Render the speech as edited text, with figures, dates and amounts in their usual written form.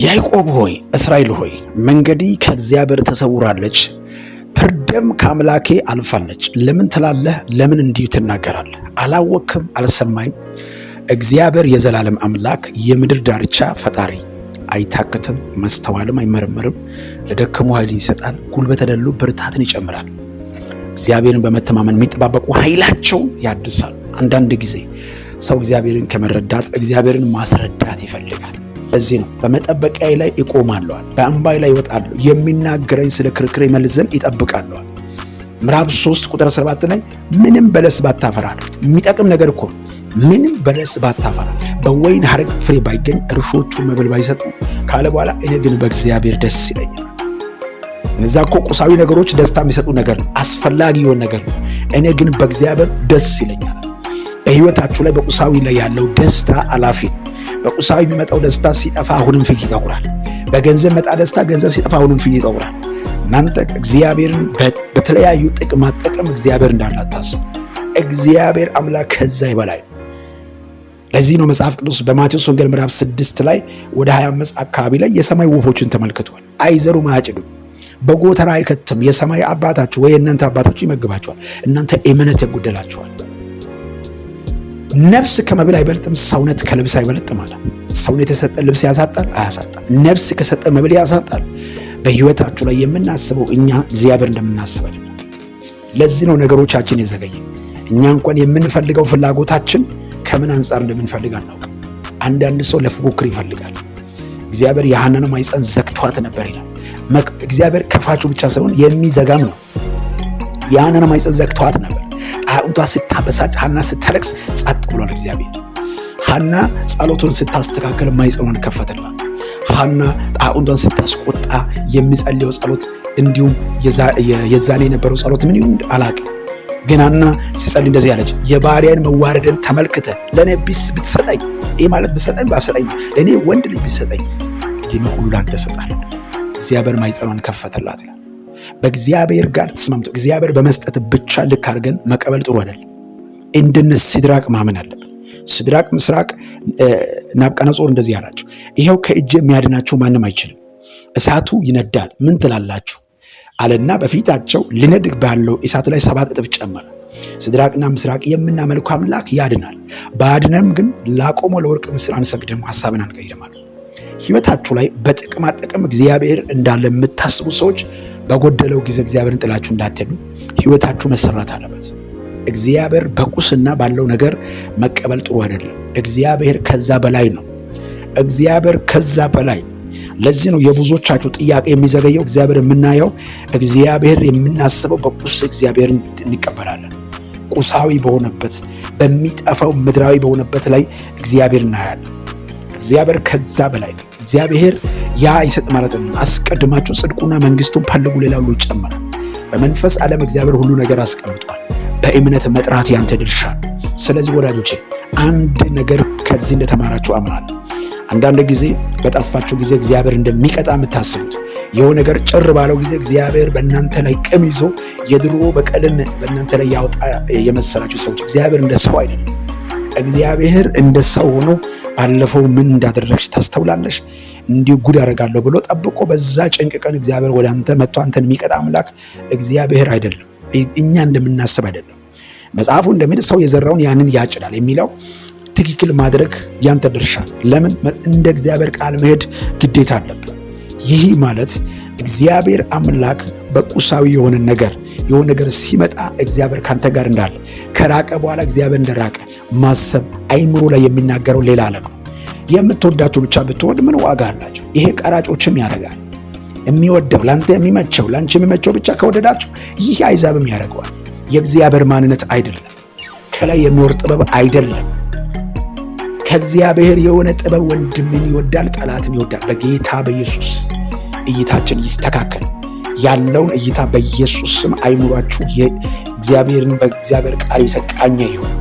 ያዕቆብ ሆይ እስራኤል ሆይ መንገዲ ከእግዚአብሔር ተሰውራለች፣ ፍርድም ከአምላኬ አልፋለች ለምን ትላለህ? ለምን እንዲሁ ትናገራለህ? አላወቅም? አልሰማይም? እግዚአብሔር የዘላለም አምላክ የምድር ዳርቻ ፈጣሪ፣ አይታክትም፣ ማስተዋልም አይመረመርም። ለደከሙ ኃይልን ይሰጣል፣ ጉልበተ ለሌሉ ብርታትን ይጨምራል። እግዚአብሔርን በመተማመን የሚጠባበቁ ኃይላቸውን ያድሳል። አንዳንድ ጊዜ ሰው እግዚአብሔርን ከመረዳት እግዚአብሔርን ማስረዳት ይፈልጋል። በዚህ ነው በመጠበቂያዬ ላይ እቆማለሁ፣ በእንባዬ ላይ እወጣለሁ፣ የሚናገረኝ ስለ ክርክሬ መልስ ዘንድ ይጠብቃለሁ። ምዕራፍ 3 ቁጥር 7 ላይ ምንም በለስ ባታፈራ፣ የሚጠቅም ነገር እኮ ምንም በለስ ባታፈራ፣ በወይን ሐረግ ፍሬ ባይገኝ፣ እርሾቹ መብል ባይሰጡ ካለ በኋላ እኔ ግን በእግዚአብሔር ደስ ይለኛል። እነዛ እኮ ቁሳዊ ነገሮች ደስታ የሚሰጡ ነገር ነው፣ አስፈላጊ የሆነ ነገር ነው። እኔ ግን በእግዚአብሔር ደስ ይለኛል። በሕይወታችሁ ላይ በቁሳዊ ላይ ያለው ደስታ አላፊ ነው። በቁሳዊ የሚመጣው ደስታ ሲጠፋ አሁንም ፊት ይጠቁራል። በገንዘብ መጣ ደስታ ገንዘብ ሲጠፋ አሁንም ፊት ይጠቁራል። እናንተ እግዚአብሔርን በተለያዩ ጥቅማ ጥቅም እግዚአብሔር እንዳላታስቡ። እግዚአብሔር አምላክ ከዛ ይበላል። ለዚህ ነው መጽሐፍ ቅዱስ በማቴዎስ ወንጌል ምዕራፍ 6 ላይ ወደ 25 አካባቢ ላይ የሰማይ ወፎችን ተመልክቷል። አይዘሩም፣ አያጭዱም፣ በጎተራ አይከትም፣ የሰማይ አባታችሁ ወይ እናንተ አባታችሁ ይመግባችኋል። እናንተ እምነት ይጎደላችኋል። ነፍስ ከመብል አይበልጥም፣ ሰውነት ከልብስ አይበልጥም አለ። ሰውነት የሰጠ ልብስ ያሳጣል? አያሳጣል። ነፍስ ከሰጠ መብል ያሳጣል። በሕይወታችሁ ላይ የምናስበው እኛ እግዚአብሔር እንደምናስበው። ለዚህ ነው ነገሮቻችን የዘገየ። እኛ እንኳን የምንፈልገው ፍላጎታችን ከምን አንጻር እንደምንፈልግ አናውቅም። አንዳንድ ሰው ለፉክክር ይፈልጋል። እግዚአብሔር የሐናን ማኅፀን ዘግቷት ነበር ይላል። እግዚአብሔር ከፋቹ ብቻ ሳይሆን የሚዘጋም ነው። የሐናን ማኅፀን ዘግቷት ነበር። ጣዕምቷ ስታበሳጭ፣ ሐና ስታለቅስ ጸጥ ብሏል እግዚአብሔር። ሐና ጸሎቱን ስታስተካከል ማኅፀኗን ከፈተላት። ሐና ጣዕምቷን ስታስቆጣ የሚጸልየው ጸሎት እንዲሁም የዛኔ የነበረው ጸሎት ምን ይሁን አላውቅም፣ ግን ሐና ሲጸልይ እንደዚህ ያለች፣ የባሪያን መዋረድን ተመልክተ ለእኔ ብትሰጠኝ፣ ይህ ማለት ብትሰጠኝ ባሰጠኝ፣ ለእኔ ወንድ ልጅ ብትሰጠኝ ይህን ሁሉ ላንተ እሰጣለሁ። እግዚአብሔር ማኅፀኗን ከፈተላት። በእግዚአብሔር ጋር ተስማምቶ እግዚአብሔር በመስጠት ብቻ ልክ አድርገን መቀበል ጥሩ አይደለም። እንደነ ሲድራቅ ማመን አለብን። ሲድራቅ ምስራቅ ናቡከደነፆር እንደዚህ አላቸው፣ ይኸው ከእጄ የሚያድናችሁ ማንም አይችልም፣ እሳቱ ይነዳል፣ ምን ትላላችሁ አለና በፊታቸው ሊነድቅ ባለው እሳት ላይ 7 እጥፍ ጨመረ። ሲድራቅና ምስራቅ የምናመልከው አምላክ ያድናል፣ ባድነም ግን ላቆመው ለወርቅ ምስል አንሰግድም፣ ሐሳብን አንቀይርም አለ። ሕይወታችሁ ላይ በጥቅማ ጥቅም እግዚአብሔር እንዳለ የምታስቡ ሰዎች በጎደለው ጊዜ እግዚአብሔርን ጥላችሁ እንዳትሄዱ። ሕይወታችሁ መሰራት አለበት። እግዚአብሔር በቁስና ባለው ነገር መቀበል ጥሩ አይደለም። እግዚአብሔር ከዛ በላይ ነው። እግዚአብሔር ከዛ በላይ ነው። ለዚህ ነው የብዙዎቻችሁ ጥያቄ የሚዘገየው። እግዚአብሔር የምናየው እግዚአብሔር የምናስበው በቁስ እግዚአብሔርን እንቀበላለን። ቁሳዊ በሆነበት በሚጠፋው ምድራዊ በሆነበት ላይ እግዚአብሔር እናያለን። እግዚአብሔር ከዛ በላይ ነው። እግዚአብሔር ያ ይሰጥ ማለት ነው። አስቀድማችሁ ጽድቁና መንግስቱን ፈልጉ፣ ሌላ ሁሉ ይጨመራል። በመንፈስ ዓለም እግዚአብሔር ሁሉ ነገር አስቀምጧል። በእምነት መጥራት ያንተ ድርሻ ነው። ስለዚህ ወዳጆቼ አንድ ነገር ከዚህ እንደተማራችሁ አምናለሁ። አንዳንድ ጊዜ በጠፋችሁ ጊዜ እግዚአብሔር እንደሚቀጣ የምታስቡት የሆነ ነገር ጭር ባለው ጊዜ እግዚአብሔር በእናንተ ላይ ቅም ይዞ የድሮ በቀልን በእናንተ ላይ ያወጣ የመሰላችሁ ሰዎች እግዚአብሔር እንደ ሰው አይደለም። እግዚአብሔር እንደ ሰው ሆኖ ባለፈው ምን እንዳደረግሽ ታስተውላለሽ፣ እንዲሁ ጉድ ያደርጋለሁ ብሎ ጠብቆ በዛ ጭንቅ ቀን እግዚአብሔር ወደ አንተ መጥቶ አንተን የሚቀጣ አምላክ እግዚአብሔር አይደለም። እኛ እንደምናስብ አይደለም። መጽሐፉ እንደሚል ሰው የዘራውን ያንን ያጭዳል የሚለው ትክክል ማድረግ ያንተ ድርሻ። ለምን እንደ እግዚአብሔር ቃል መሄድ ግዴታ አለብን። ይህ ማለት እግዚአብሔር አምላክ በቁሳዊ የሆነ ነገር ሲመጣ እግዚአብሔር ካንተ ጋር እንዳለ፣ ከራቀ በኋላ እግዚአብሔር እንደራቀ ማሰብ አይምሮ ላይ የሚናገረው ሌላ ዓለም ነው። የምትወዳቸው ብቻ ብትወድ ምን ዋጋ አላቸው? ይሄ ቀራጮችም ያደርጋል። የሚወደው ላንተ የሚመቸው ላንቺ የሚመቸው ብቻ ከወደዳቸው ይህ አይዛብም ያደርገዋል። የእግዚአብሔር ማንነት አይደለም። ከላይ የሚወርድ ጥበብ አይደለም። ከእግዚአብሔር የሆነ ጥበብ ወንድምን ይወዳል፣ ጠላትን ይወዳል። በጌታ በኢየሱስ እይታችን ይስተካከል። ያለውን እይታ በኢየሱስ ስም አይምሯችሁ የእግዚአብሔርን በእግዚአብሔር ቃል የተቃኘ ይሁን።